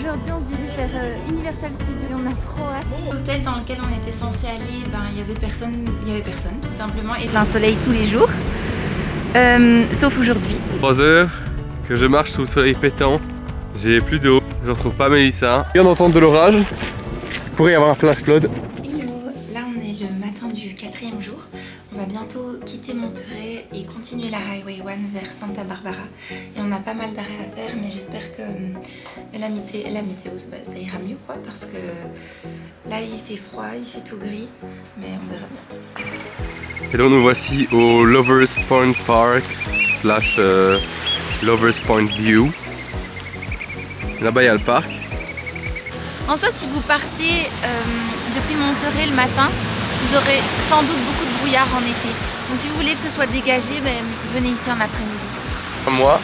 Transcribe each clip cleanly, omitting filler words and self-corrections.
Aujourd'hui, on se dirige vers Universal Studios. On a trop hâte. L'hôtel dans lequel on était censé aller, il y avait personne tout simplement. Et plein soleil tous les jours, sauf aujourd'hui. 3 heures que je marche sous le soleil pétant. J'ai plus d'eau. Je retrouve pas Mélissa. Et on entend de l'orage. Il pourrait y avoir un flash flood. Hello, là on est le matin du 4e jour. On va bientôt quitter Monterey et continuer la Highway 1 vers Santa Barbara. Et on a pas mal d'arrêts à faire, mais j'espère que la météo ça ira mieux quoi, parce que là il fait froid, il fait tout gris, mais on verra bien. Et donc nous voici au Lovers Point Park / Lovers Point View. Là-bas il y a le parc. En soi, si vous partez depuis Monterey le matin, vous aurez sans doute beaucoup de brouillard en été. Donc si vous voulez que ce soit dégagé, venez ici en après-midi. Moi,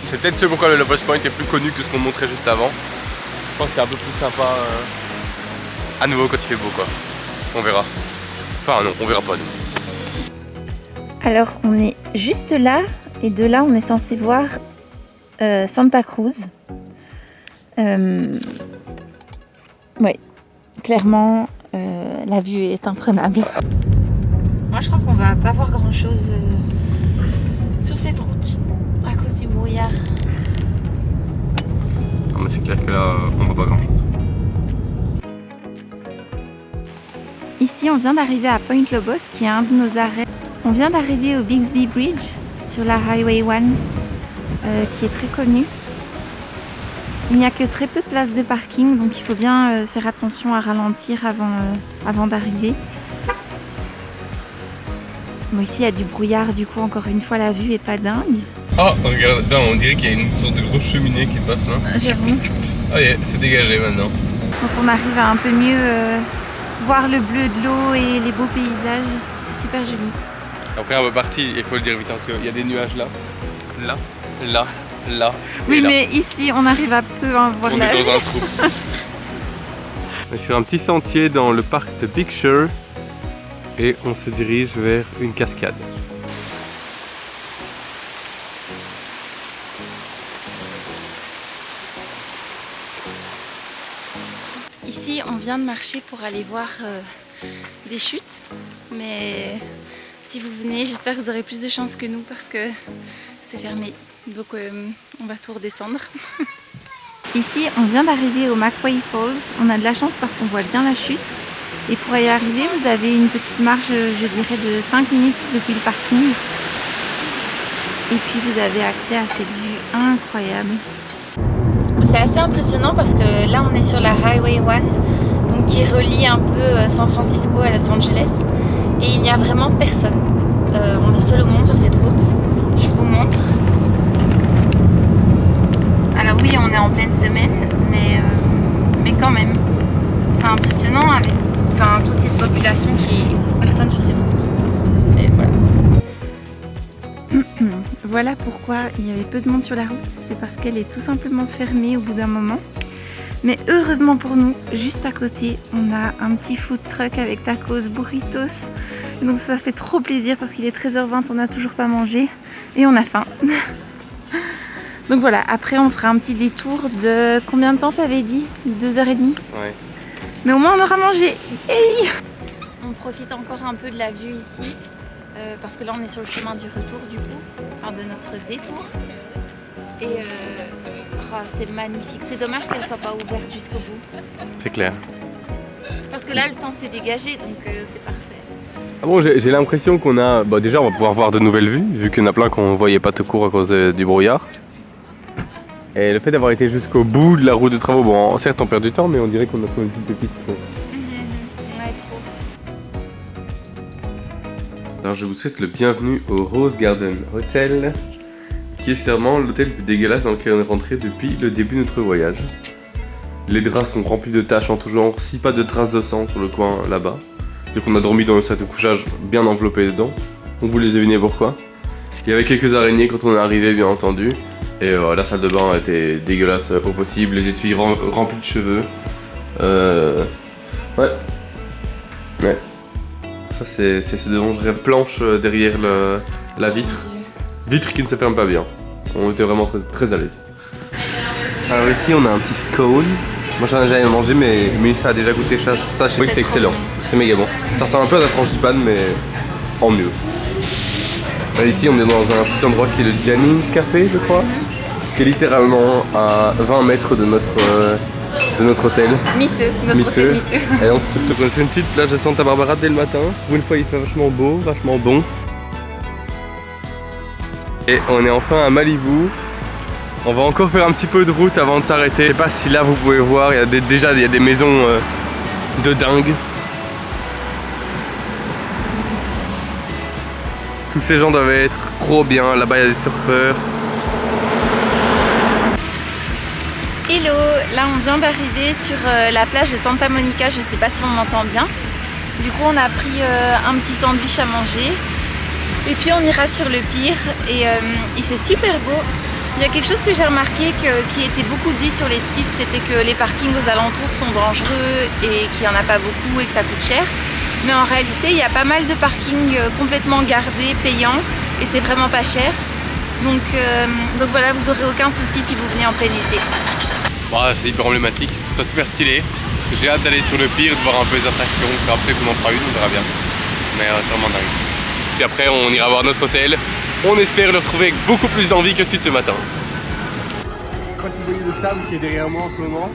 c'est peut-être ce pourquoi le Lovers Point est plus connu que ce qu'on montrait juste avant. Je pense que c'est un peu plus sympa à nouveau quand il fait beau quoi. On verra. Enfin non, on verra pas nous. Alors, on est juste là, et de là, on est censé voir Santa Cruz. Oui, clairement, la vue est imprenable. Moi, je crois qu'on va pas voir grand-chose sur cette route à cause du brouillard. Non mais c'est clair que là, on voit pas grand-chose. Ici, on vient d'arriver à Point Lobos, qui est un de nos arrêts. On vient d'arriver au Bixby Bridge, sur la Highway 1, qui est très connu. Il n'y a que très peu de places de parking, donc il faut bien faire attention à ralentir avant d'arriver. Bon, ici, il y a du brouillard, du coup, encore une fois, la vue est pas dingue. Oh, regarde, on dirait qu'il y a une sorte de grosse cheminée qui passe là. J'avoue. Ah yeah, c'est dégagé maintenant. Donc on arrive à un peu mieux voir le bleu de l'eau et les beaux paysages. C'est super joli. Après on va partir, il faut le dire vite parce qu'il y a des nuages là, là. Oui, et là. mais ici, on arrive à peu à voir On la est vue. dans un trou. On est sur un petit sentier dans le parc de Big Sur et on se dirige vers une cascade. Ici, on vient de marcher pour aller voir des chutes, mais si vous venez, j'espère que vous aurez plus de chance que nous parce que c'est fermé. Donc on va tout redescendre. Ici, on vient d'arriver au McQuay Falls. On a de la chance parce qu'on voit bien la chute. Et pour y arriver, vous avez une petite marche, je dirais, de 5 minutes depuis le parking. Et puis vous avez accès à cette vue incroyable. C'est assez impressionnant parce que là, on est sur la Highway 1, donc qui relie un peu San Francisco à Los Angeles. Et il n'y a vraiment personne. On est seul au monde sur cette route. Je vous montre. Alors oui, on est en pleine semaine, mais quand même, c'est impressionnant avec toute cette population qui est personne sur cette route. Et voilà. Voilà pourquoi il y avait peu de monde sur la route. C'est parce qu'elle est tout simplement fermée au bout d'un moment. Mais heureusement pour nous, juste à côté, on a un petit food truck avec tacos, burritos. Et donc ça fait trop plaisir parce qu'il est 13h20, on n'a toujours pas mangé et on a faim. Donc voilà, après on fera un petit détour de... Combien de temps t'avais dit? 2h30? Ouais. Mais au moins on aura mangé. Hey, On profite encore un peu de la vue ici, parce que là on est sur le chemin du retour du coup, de notre détour. Et c'est magnifique. C'est dommage qu'elle soit pas ouverte jusqu'au bout. C'est clair. Parce que là le temps s'est dégagé, donc c'est parfait. Ah bon, j'ai l'impression qu'on a... Bah déjà on va pouvoir voir de nouvelles vues, vu qu'il y en a plein qu'on voyait pas tout court à cause du brouillard. Et le fait d'avoir été jusqu'au bout de la route de travaux, bon certes on perd du temps, mais on dirait qu'on a trouvé une petite pépite. Ouais, trop. Alors je vous souhaite le bienvenu au Rose Garden Hotel, qui est sûrement l'hôtel le plus dégueulasse dans lequel on est rentré depuis le début de notre voyage. Les draps sont remplis de taches en tout genre, si pas de traces de sang sur le coin là-bas. Donc on a dormi dans le sac de couchage bien enveloppé dedans. On vous les devinez pourquoi. Il y avait quelques araignées quand on est arrivé bien entendu. Et la salle de bain était dégueulasse au possible, les essuies remplis de cheveux. Ouais. Ça c'est ce dont je rêve, planche derrière la vitre. Vitre qui ne se ferme pas bien. On était vraiment très à l'aise. Alors ici on a un petit scone. Moi j'en ai jamais mangé mais Mélissa a déjà goûté ça. Oui c'est excellent, c'est méga bon. Ça ressemble un peu à la frangipane mais en mieux. Ici on est dans un petit endroit qui est le Janine's Café je crois, qui est littéralement à 20 mètres de notre hôtel. Miteux, notre hôtel miteux. Et donc c'est plutôt comme c'est une petite plage de Santa Barbara dès le matin. Pour une fois il fait vachement beau, vachement bon. Et on est enfin à Malibu. On va encore faire un petit peu de route avant de s'arrêter. Je sais pas si là vous pouvez voir, il y a déjà des maisons de dingue. Tous ces gens doivent être trop bien. Là-bas il y a des surfeurs. Hello, là on vient d'arriver sur la plage de Santa Monica, je sais pas si on m'entend bien. Du coup on a pris un petit sandwich à manger et puis on ira sur le pier et il fait super beau. Il y a quelque chose que j'ai remarqué qui était beaucoup dit sur les sites, c'était que les parkings aux alentours sont dangereux et qu'il n'y en a pas beaucoup et que ça coûte cher. Mais en réalité il y a pas mal de parkings complètement gardés, payants et c'est vraiment pas cher. Donc voilà, vous aurez aucun souci si vous venez en plein été. Bah, c'est hyper emblématique, c'est super stylé. J'ai hâte d'aller sur le pier, de voir un peu les attractions. Ça va peut-être qu'on en fera une, on verra bien. Mais c'est vraiment dingue. Puis après on ira voir notre hôtel. On espère le retrouver avec beaucoup plus d'envie que celui de ce matin. Je sais pas si vous voyez le sable qui est derrière moi en ce moment.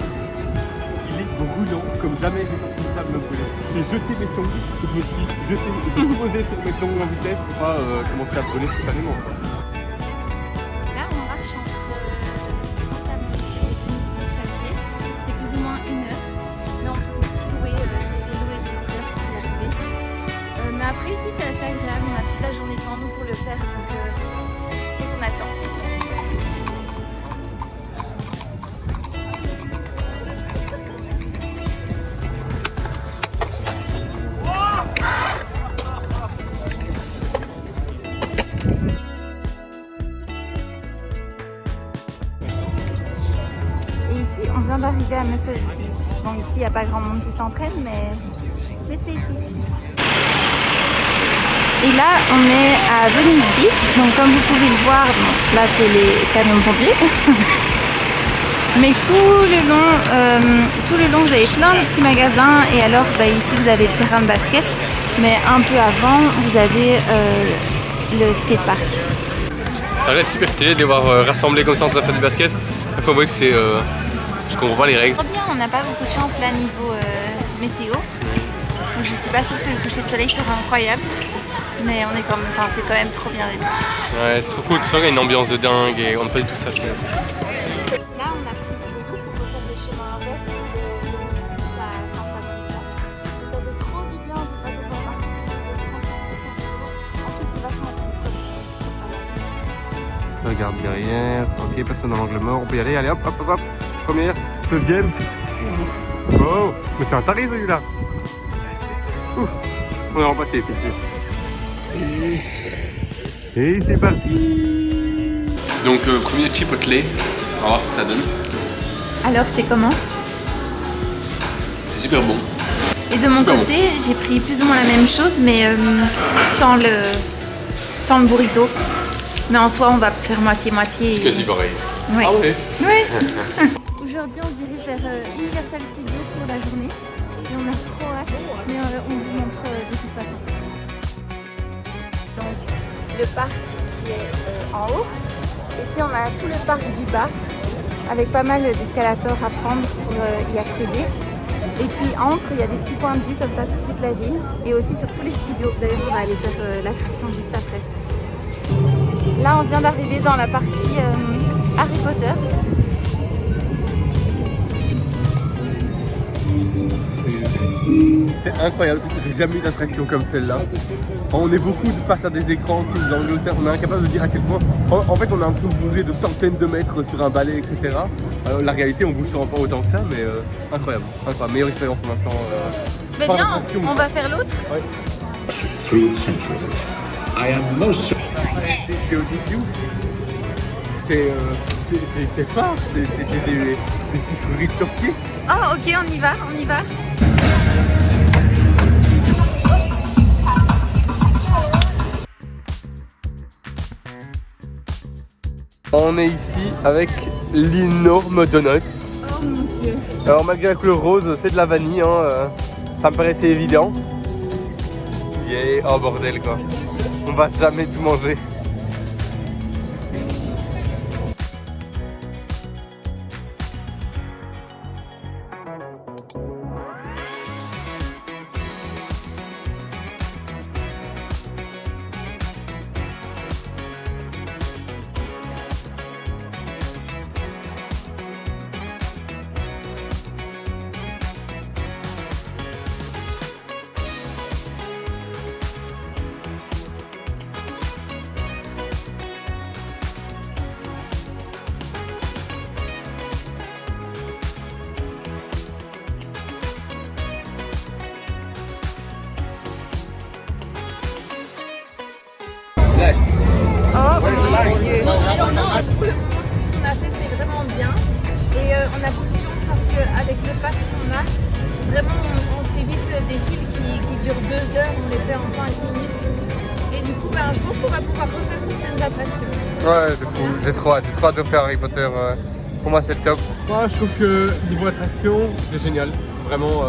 Il est brûlant comme jamais j'ai senti le sable me brûler. J'ai jeté mes tongs, je me suis posé sur mes tongs en vitesse pour pas commencer à brûler spontanément. Là on marche entre Santa Monica et Venice Beach à pied. C'est plus ou moins 1 heure. Mais on peut aussi louer des vélos et des moteurs pour y arriver. Mais après ici c'est assez agréable, on a toute la journée devant nous pour le faire, donc on attend. Et ici on vient d'arriver à Muscles Beach. Bon ici il n'y a pas grand monde qui s'entraîne mais c'est ici. Et là, on est à Venice Beach, donc comme vous pouvez le voir, bon, là c'est les camions de pompiers. Mais tout le long, vous avez plein de petits magasins. Et alors, ici vous avez le terrain de basket, mais un peu avant, vous avez le skatepark. Ça reste super stylé de les voir rassemblés comme ça en train de faire du basket. Après, on voit que c'est... je comprends pas les règles. Trop bien, on n'a pas beaucoup de chance là niveau météo. Donc je suis pas sûre que le coucher de soleil sera incroyable. Mais on est quand même, c'est quand même trop bien d'être là. Ouais, c'est trop cool, tu sens qu'il y a une ambiance de dingue et on n'a pas du tout ça. Là, on a pris le vélo pour refaire le chemin inverse de Venice Beach à Santa Monica. Et ça fait trop du bien de ne pas devoir marcher, d'être tranquille sur son vélo. En plus, c'est vachement cool comme Je regarde derrière, ok, personne dans l'angle mort, on peut y aller, allez hop, hop, hop, hop. Première, deuxième. Oh, mais c'est un taré celui-là. Ouh, on est repassé, pitié. Et c'est parti. Donc premier chipotle, on va voir ce que ça donne. Alors c'est comment? C'est super bon. Et de mon côté, j'ai pris plus ou moins la même chose, mais sans le burrito. Mais en soi, on va faire moitié-moitié. C'est quasi pareil. Ouais. Ah ouais. Ouais. Aujourd'hui, on se dirige vers Universal Studios pour la journée. Et on a trop hâte, mais on vous montre de toute façon. Donc, le parc qui est en haut. Et puis, on a tout le parc du bas, avec pas mal d'escalators à prendre pour y accéder. Et puis, entre, il y a des petits points de vue comme ça sur toute la ville. Et aussi sur tous les studios. D'ailleurs, on va aller faire l'attraction juste après. Là, on vient d'arriver dans la partie Harry Potter. C'était incroyable, j'ai jamais eu d'attraction comme celle-là. On est beaucoup face à des écrans qui nous englobent, on est incapable de dire à quel point. En fait, on a l'impression de bouger de centaines de mètres sur un balai, etc. Alors, la réalité, on bouge sûrement pas autant que ça, mais incroyable. Meilleure expérience pour l'instant. Mais bien, on va faire l'autre. Ouais. I am most Chez Olympus, c'est fort, c'est des sucreries de sorciers. Oh ok, on y va. On est ici avec l'énorme donut. Oh mon dieu. Alors malgré la couleur rose, c'est de la vanille, hein, ça me paraissait évident. Yeah, oh bordel quoi. On va jamais tout manger. Oh mon dieu. Pour le moment, tout ce qu'on a fait, c'est vraiment bien. Et on a beaucoup de chance parce qu'avec le pass qu'on a, vraiment, on s'évite des files qui durent 2 heures, on les fait en 5 minutes. Et du coup, je pense qu'on va pouvoir refaire certaines attractions. Ouais, de fou. J'ai trop hâte de faire Harry Potter. Pour moi, c'est le top. Moi, je trouve que niveau attraction, c'est génial. Vraiment,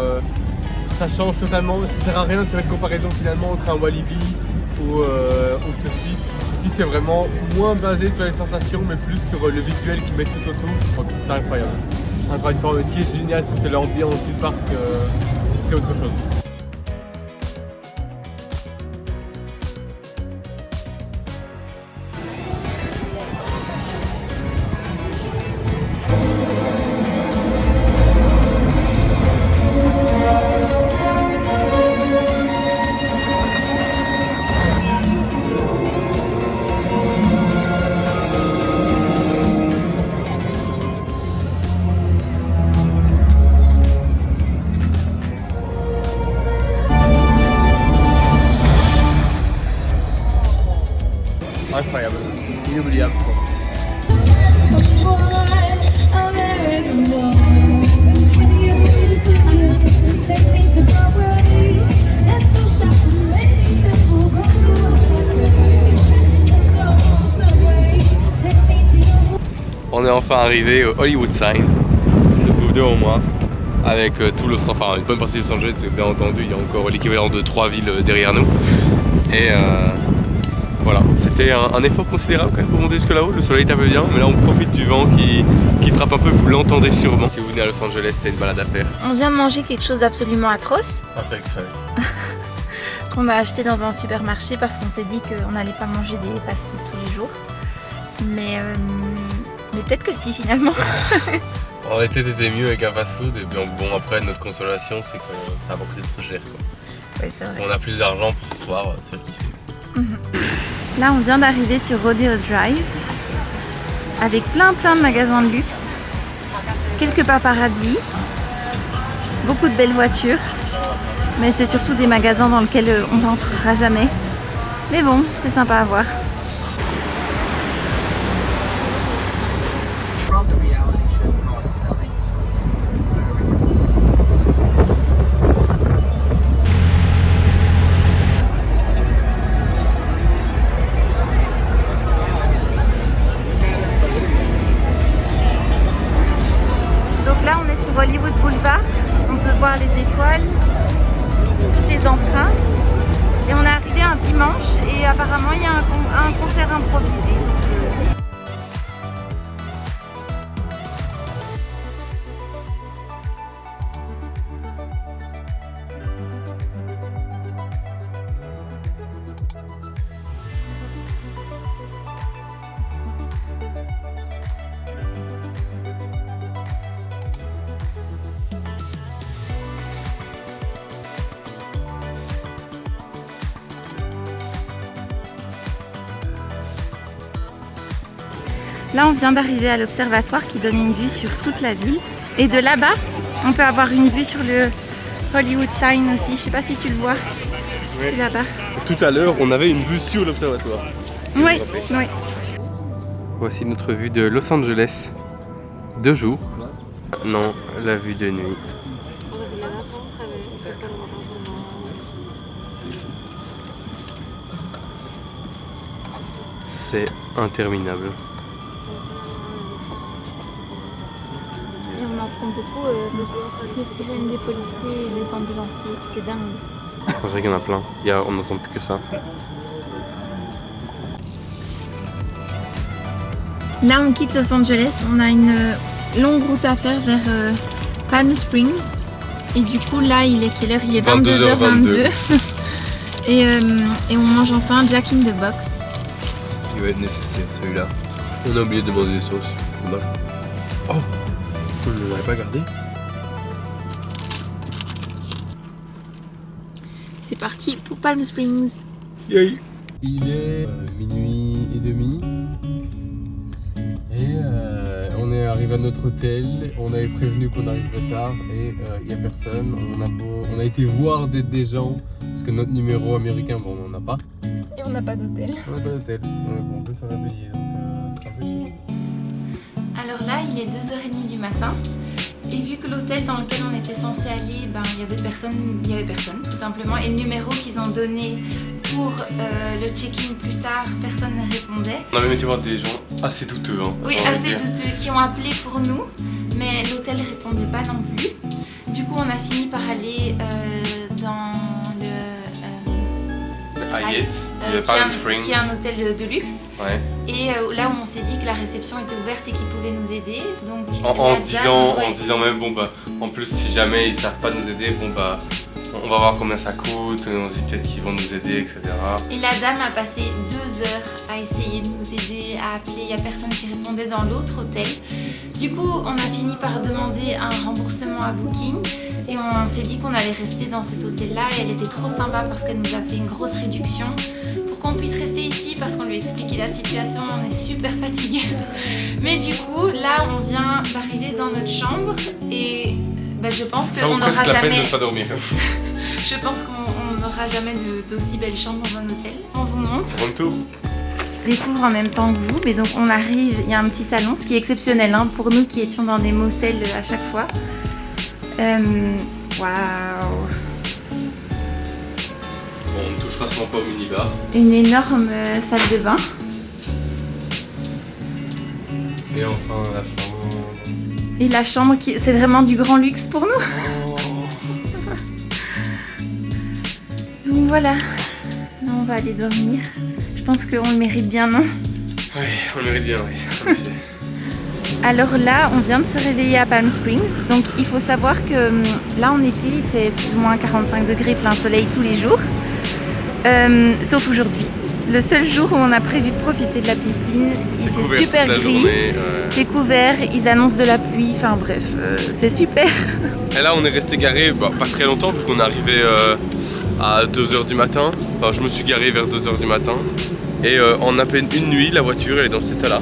ça change totalement. Ça sert à rien de faire une comparaison finalement entre un Walibi ou ceci. Ici, c'est vraiment moins basé sur les sensations, mais plus sur le visuel qui met tout autour. Donc, c'est incroyable. Encore une fois, ce qui est génial, c'est l'ambiance du parc. C'est autre chose. Incroyable, inoubliable je pense. On est enfin arrivé au Hollywood Sign, je trouve devant moi, avec tout Los Angeles, enfin une bonne partie de Los Angeles, bien entendu, il y a encore l'équivalent de 3 villes derrière nous. Et voilà, c'était un effort considérable quand même pour monter jusque là-haut, le soleil tape bien, mais là on profite du vent qui frappe un peu, vous l'entendez sûrement. Si vous venez à Los Angeles, c'est une balade à faire. On vient de manger quelque chose d'absolument atroce. Pas fait exprès. Qu'on a acheté dans un supermarché parce qu'on s'est dit qu'on n'allait pas manger des fast-food tous les jours. Mais peut-être que si finalement. En été c'était mieux avec un fast-food et puis bon après notre consolation c'est que ça va coûter trop cher quoi. Oui, c'est vrai. On a plus d'argent pour ce soir, c'est kiffé. Là on vient d'arriver sur Rodeo Drive avec plein de magasins de luxe, quelques paparazzis, beaucoup de belles voitures, mais c'est surtout des magasins dans lesquels on n'entrera jamais. Mais bon, c'est sympa à voir. Donc là on est sur Hollywood Boulevard, on peut voir les étoiles, toutes les empreintes. Et on est arrivé un dimanche et apparemment il y a un concert improvisé. Là, on vient d'arriver à l'observatoire qui donne une vue sur toute la ville. Et de là-bas, on peut avoir une vue sur le Hollywood Sign aussi. Je sais pas si tu le vois. Oui. C'est là-bas. Tout à l'heure, on avait une vue sur l'observatoire. Oui, oui. Voici notre vue de Los Angeles de jour. Non, la vue de nuit. C'est interminable. entend beaucoup les sirènes des policiers et des ambulanciers. C'est dingue. C'est vrai qu'il y en a plein. On n'entend plus que ça. Là, on quitte Los Angeles. On a une longue route à faire vers Palm Springs. Et du coup, là, il est quelle heure? Il est 22h22. et on mange enfin Jack in the Box. Il va être nécessaire celui-là. On a oublié de demander des sauces. Dommage. Oh, on ne l'avait pas gardé. C'est parti pour Palm Springs. Yay. Il est minuit et demi. Et on est arrivé à notre hôtel. On avait prévenu qu'on arriverait tard et il n'y a personne. On a été voir des gens parce que notre numéro américain, bon, on n'en a pas. Et on n'a pas d'hôtel. On n'a pas d'hôtel. On peut se réveiller, donc c'est un peu chiant. Alors là, il est 2h30 du matin. Et vu que l'hôtel dans lequel on était censé aller, ben, il y avait personne tout simplement. Et le numéro qu'ils ont donné pour le check-in plus tard, personne ne répondait. On a même été voir des gens assez douteux. Hein, oui, assez douteux, qui ont appelé pour nous, mais l'hôtel ne répondait pas non plus. Du coup, on a fini par aller dans le Hyatt, qui est un hôtel de luxe. Ouais. Et là où on s'est dit que la réception était ouverte et qu'ils pouvaient nous aider. Donc, en se disant même, bon bah, en plus si jamais ils savent pas nous aider, bon bah, on va voir combien ça coûte, on se dit peut-être qu'ils vont nous aider, etc. Et la dame a passé 2 heures à essayer de nous aider, à appeler, il n'y a personne qui répondait dans l'autre hôtel. Du coup, on a fini par demander un remboursement à Booking. Et on s'est dit qu'on allait rester dans cet hôtel-là et elle était trop sympa parce qu'elle nous a fait une grosse réduction pour qu'on puisse rester ici parce qu'on lui expliquait la situation, on est super fatigué. Mais du coup, là on vient d'arriver dans notre chambre et ben, je pense qu'on n'aura jamais... de pas dormir. Je pense qu'on n'aura jamais d'aussi belle chambre dans un hôtel. On vous montre. Bon tour. Découvre en même temps que vous, mais donc on arrive, il y a un petit salon, ce qui est exceptionnel hein, pour nous qui étions dans des motels à chaque fois. Waouh! Bon, on ne touchera sûrement pas au minibar. Une énorme salle de bain. Et enfin la chambre. Et la chambre, c'est vraiment du grand luxe pour nous. Oh. Donc voilà, là, on va aller dormir. Je pense qu'on le mérite bien, non? Oui, on le mérite bien, oui. En effet. Alors là, on vient de se réveiller à Palm Springs. Donc il faut savoir que là en été, il fait plus ou moins 45 degrés plein soleil tous les jours. Sauf aujourd'hui. Le seul jour où on a prévu de profiter de la piscine, il fait super gris, c'est couvert, ils annoncent de la pluie, enfin bref, c'est super. Et là on est resté garé pas très longtemps vu qu'on est arrivé à 2h du matin. Enfin je me suis garé vers 2h du matin. Et en à peine une nuit, la voiture elle est dans cet état-là.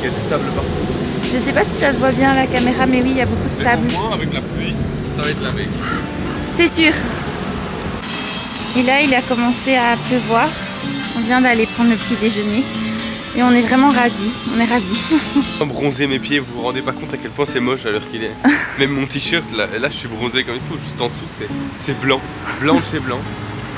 Il y a du sable partout. Je sais pas si ça se voit bien à la caméra, mais oui, il y a beaucoup de sable. Au moins, avec la pluie, ça va être lavé. C'est sûr. Et là, il a commencé à pleuvoir. On vient d'aller prendre le petit déjeuner. Et on est vraiment ravis. On est ravis. Bronzer mes pieds, vous vous rendez pas compte à quel point c'est moche à l'heure qu'il est. Même mon t-shirt, là je suis bronzé comme il faut. Juste en dessous, c'est blanc. Blanc de chez blanc.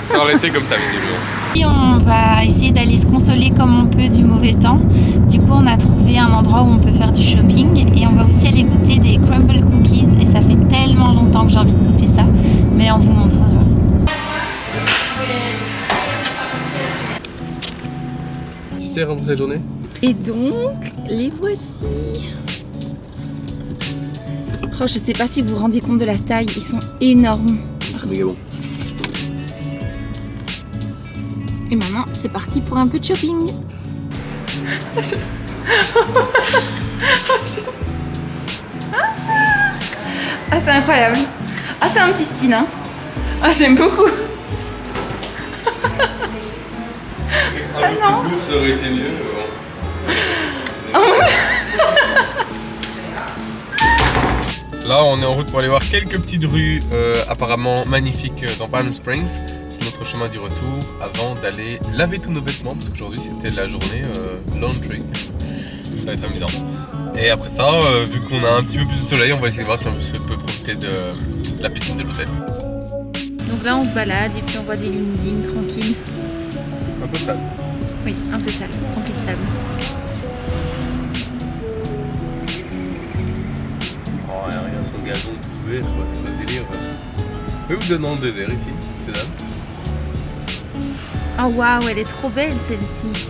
Ça va rester comme ça, visiblement. Et on va essayer d'aller se consoler comme on peut du mauvais temps. Du coup, on a trouvé un endroit où on peut faire du shopping et on va aussi aller goûter des crumble cookies. Et ça fait tellement longtemps que j'ai envie de goûter ça, mais on vous montrera. C'était rendu cette journée. Et donc, les voici. Oh, je sais pas si vous vous rendez compte de la taille, ils sont énormes. C'est méga bon. Et maintenant, c'est parti pour un peu de shopping. Ah, c'est incroyable. Ah, c'est un petit style, hein. Ah, j'aime beaucoup. Ah non. Plus lourd, ça aurait été mieux. Là, on est en route pour aller voir quelques petites rues apparemment magnifiques dans Palm Springs. C'est notre chemin du retour avant d'aller laver tous nos vêtements parce qu'aujourd'hui c'était la journée laundry. Ça va être amusant. Et après ça, vu qu'on a un petit peu plus de soleil, on va essayer de voir si on peut profiter de la piscine de l'hôtel. Donc là, on se balade et puis on voit des limousines tranquilles. Un peu sale. Oui, un peu sale, rempli de sable. son gazon tout vert, quoi. C'est pas ce délire. Oui, vous êtes dans le désert ici, c'est ça. Oh waouh, elle est trop belle celle-ci.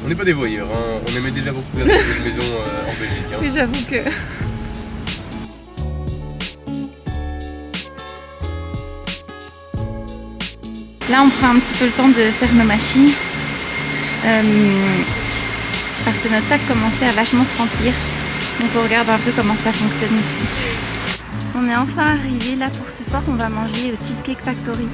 On n'est pas des voyeurs, hein. On aimait déjà beaucoup regarder les maisons en Belgique. Hein. Oui, j'avoue que... Là, on prend un petit peu le temps de faire nos machines parce que notre sac commençait à vachement se remplir. Donc on regarde un peu comment ça fonctionne ici. On est enfin arrivé là pour ce soir, on va manger au Cheesecake Factory.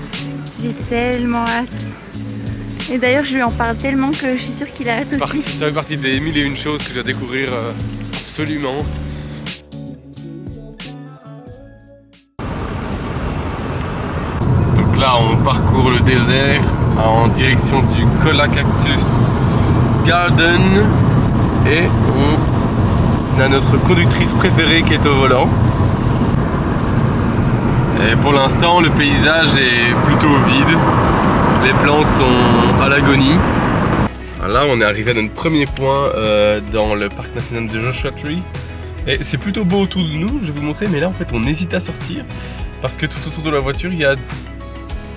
J'ai tellement hâte. Et d'ailleurs, je lui en parle tellement que je suis sûre qu'il a hâte aussi. Ça fait partie des 1001 choses que je dois découvrir absolument. Là, on parcourt le désert en direction du Cola Cactus Garden et on a notre conductrice préférée qui est au volant. Et pour l'instant, le paysage est plutôt vide. Les plantes sont à l'agonie. Là, on est arrivé à notre premier point dans le parc national de Joshua Tree. Et c'est plutôt beau autour de nous, je vais vous montrer, mais là en fait on hésite à sortir parce que tout autour de la voiture il y a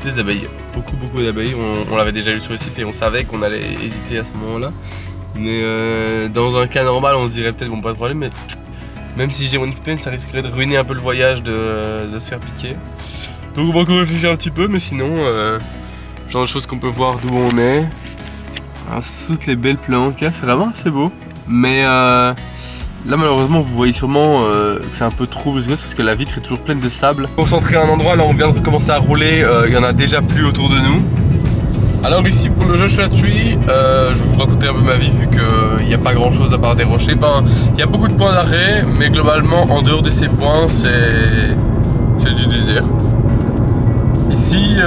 des abeilles, beaucoup d'abeilles, on l'avait déjà vu sur le site et on savait qu'on allait hésiter à ce moment-là. Mais dans un cas normal on se dirait peut-être bon pas de problème, mais même si j'ai mon épipène ça risquerait de ruiner un peu le voyage de se faire piquer. Donc on va encore réfléchir un petit peu, mais sinon genre de choses qu'on peut voir d'où on est. Ah, toutes les belles plantes qu'il y a, c'est vraiment assez beau. Mais là malheureusement vous voyez sûrement que c'est un peu trop brusqué parce que la vitre est toujours pleine de sable. Concentré à un endroit, là on vient de commencer à rouler, il y en a déjà plus autour de nous. Alors ici pour le Joshua Tree, je vais vous raconter un peu ma vie vu qu'il n'y a pas grand chose à part des rochers. Ben, il y a beaucoup de points d'arrêt, mais globalement en dehors de ces points c'est du désert. Ici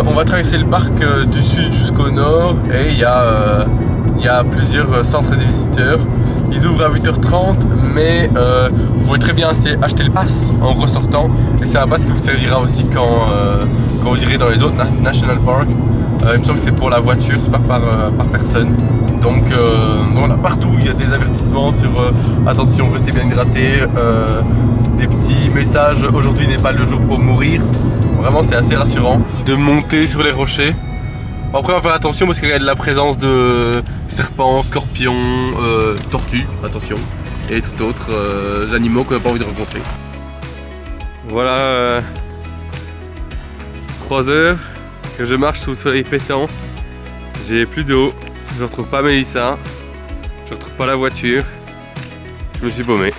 on va traverser le parc du sud jusqu'au nord et il y a plusieurs centres des visiteurs. Ils ouvrent à 8h30, mais vous pouvez très bien acheter le pass en ressortant. Et c'est un pass qui vous servira aussi quand vous irez dans les autres national parks. Il me semble que c'est pour la voiture, c'est pas par personne. Donc voilà, partout il y a des avertissements sur attention, restez bien hydraté, des petits messages, aujourd'hui n'est pas le jour pour mourir. Vraiment c'est assez rassurant de monter sur les rochers. Après on va faire attention parce qu'il y a de la présence de serpents, scorpions, tortues, attention, et tout autres animaux qu'on n'a pas envie de rencontrer. Voilà 3 heures que je marche sous le soleil pétant. J'ai plus d'eau, je ne retrouve pas Mélissa, je ne retrouve pas la voiture, je me suis paumé.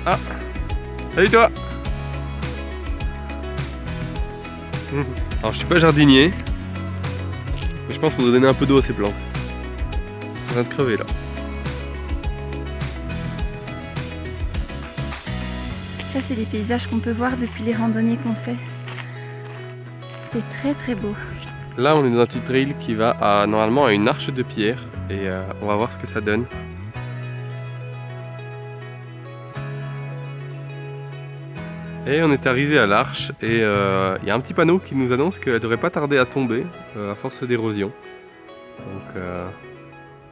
Ah, salut toi. Alors je suis pas jardinier, mais je pense qu'il faudrait donner un peu d'eau à ces plantes. C'est en train de crever là. Ça c'est les paysages qu'on peut voir depuis les randonnées qu'on fait. C'est très très beau. Là on est dans un petit trail qui va normalement à une arche de pierre et on va voir ce que ça donne. Et on est arrivé à l'arche et il y a un petit panneau qui nous annonce qu'elle devrait pas tarder à tomber à force d'érosion. Donc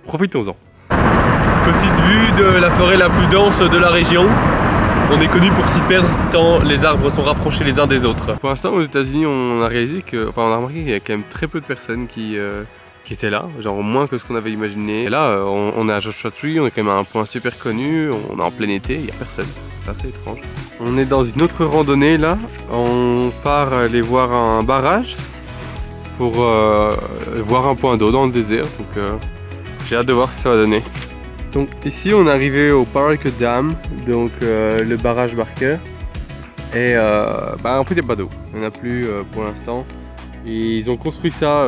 profitons-en. Petite vue de la forêt la plus dense de la région. On est connu pour s'y perdre tant les arbres sont rapprochés les uns des autres. Pour l'instant aux États-Unis on a réalisé on a remarqué qu'il y a quand même très peu de personnes qui étaient là, genre moins que ce qu'on avait imaginé. Et là on est à Joshua Tree, on est quand même à un point super connu, on est en plein été, il n'y a personne. C'est assez étrange. On est dans une autre randonnée là, on part aller voir un barrage pour voir un point d'eau dans le désert, donc j'ai hâte de voir ce que ça va donner. Donc ici on est arrivé au Park Dam, donc le barrage Barker, et en fait il n'y a pas d'eau, il n'y en a plus pour l'instant. Ils ont construit ça,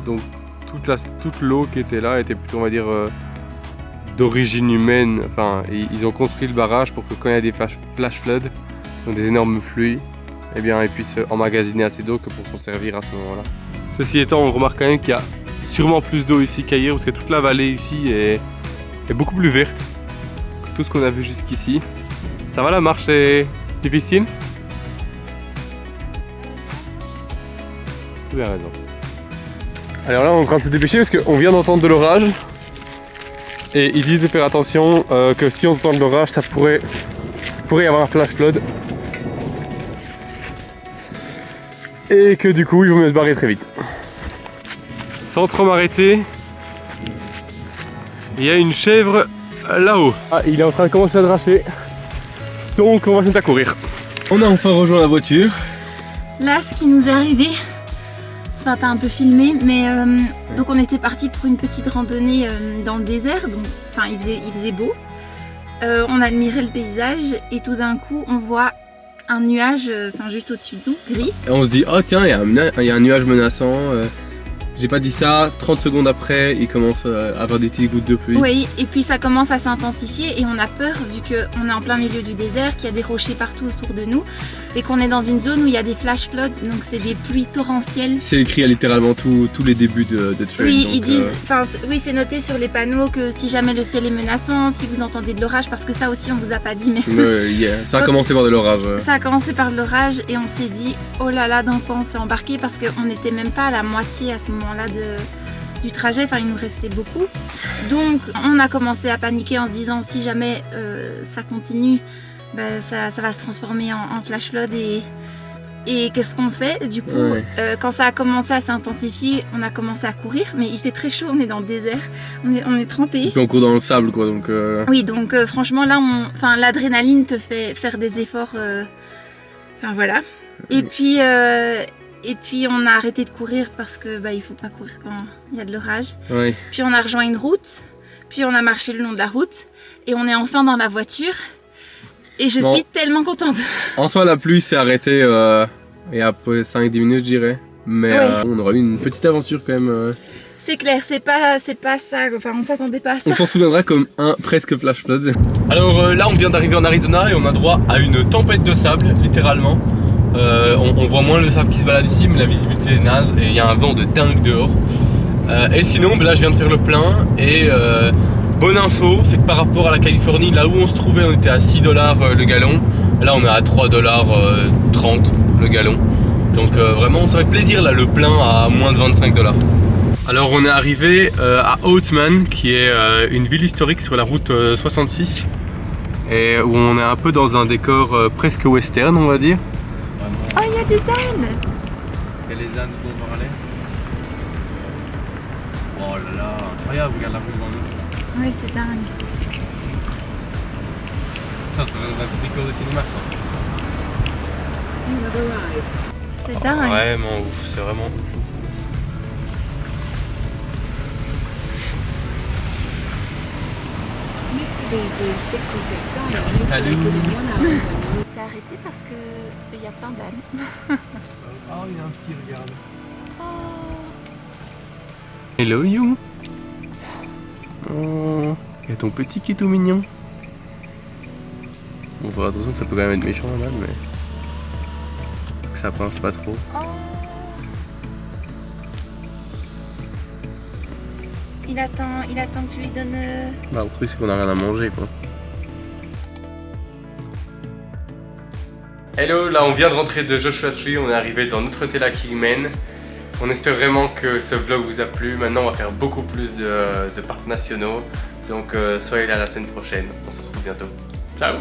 donc toute l'eau qui était là était plutôt on va dire d'origine humaine, enfin ils ont construit le barrage pour que quand il y a des flash floods, donc des énormes pluies, eh bien ils puissent emmagasiner assez d'eau que pour s'en servir à ce moment-là. Ceci étant, on remarque quand même qu'il y a sûrement plus d'eau ici qu'ailleurs parce que toute la vallée ici est beaucoup plus verte que tout ce qu'on a vu jusqu'ici. Ça va, la marche est difficile? Tu as raison. Alors là on est en train de se dépêcher parce qu'on vient d'entendre de l'orage. Et ils disent de faire attention que si on entend de l'orage, ça pourrait y avoir un flash flood. Et que du coup, il vaut mieux se barrer très vite. Sans trop m'arrêter, il y a une chèvre là-haut. Ah, il est en train de commencer à dracher. Donc on va se mettre à courir. On a enfin rejoint la voiture. Là, ce qui nous est arrivé, enfin t'as un peu filmé, mais donc on était parti pour une petite randonnée dans le désert, donc enfin il faisait beau. On admirait le paysage et tout d'un coup on voit un nuage, enfin juste au-dessus de nous, gris. Et on se dit, oh tiens, il y a un nuage menaçant. J'ai pas dit ça, 30 secondes après, il commence à avoir des petites gouttes de pluie. Oui, et puis ça commence à s'intensifier et on a peur vu qu'on est en plein milieu du désert, qu'il y a des rochers partout autour de nous et qu'on est dans une zone où il y a des flash floods, donc c'est des pluies torrentielles. C'est écrit à littéralement tous les débuts de trail. Oui, donc, ils disent, oui c'est noté sur les panneaux que si jamais le ciel est menaçant, si vous entendez de l'orage, parce que ça aussi on vous a pas dit, mais... Ça a commencé par de l'orage. Ça a commencé par de l'orage et on s'est dit, oh là là, dans quoi on s'est embarqué, parce qu'on n'était même pas à la moitié à ce moment-là du trajet, enfin il nous restait beaucoup. Donc on a commencé à paniquer en se disant si jamais ça continue, ben, ça va se transformer en flash flood et qu'est-ce qu'on fait? Du coup, quand ça a commencé à s'intensifier, on a commencé à courir, mais il fait très chaud, on est dans le désert, on est trempé. Et puis on court dans le sable quoi, donc... Oui, donc franchement là, l'adrénaline te fait faire des efforts, enfin voilà. Et puis on a arrêté de courir parce que bah, il faut pas courir quand il y a de l'orage. Oui. Puis on a rejoint une route, puis on a marché le long de la route et on est enfin dans la voiture. Et je suis tellement contente. En soi la pluie s'est arrêtée il y a 5-10 minutes je dirais. Mais on aura eu une petite aventure quand même. C'est clair, c'est pas ça, enfin on s'attendait pas à ça. On s'en souviendra comme un presque flash flood. Alors là on vient d'arriver en Arizona et on a droit à une tempête de sable, littéralement. On voit moins le sable qui se balade ici, mais la visibilité est naze et il y a un vent de dingue dehors. Et sinon, là je viens de faire le plein et bonne info, c'est que par rapport à la Californie, là où on se trouvait, on était à 6 $ le gallon. Là on est à 3,30 $ le gallon. Donc vraiment ça fait plaisir là, le plein à moins de 25 $. Alors on est arrivé à Oatman, qui est une ville historique sur la route 66 et où on est un peu dans un décor presque western on va dire. Oh, il y a des ânes! Il y a les ânes dont on parlait. Oh là là, incroyable, regarde la rue devant nous. Oui, c'est dingue. Putain, je dans un petit décor de cinéma quoi. C'est dingue. Vraiment ouf, c'est vraiment ouf. Salut. On s'est arrêté parce que il y a plein d'ânes. Oh, il y a un petit, regarde. Oh. Hello you. Oh, il y a ton petit qui est tout mignon. Bon, faut faire attention que ça peut quand même être méchant là, mais que ça pince pas trop. Oh. Il attend que tu lui donnes... Bah, le truc c'est qu'on a rien à manger quoi. Hello, là on vient de rentrer de Joshua Tree, on est arrivé dans notre hôtel à Kingman. On espère vraiment que ce vlog vous a plu. Maintenant on va faire beaucoup plus de parcs nationaux. Donc soyez là la semaine prochaine, on se retrouve bientôt. Ciao!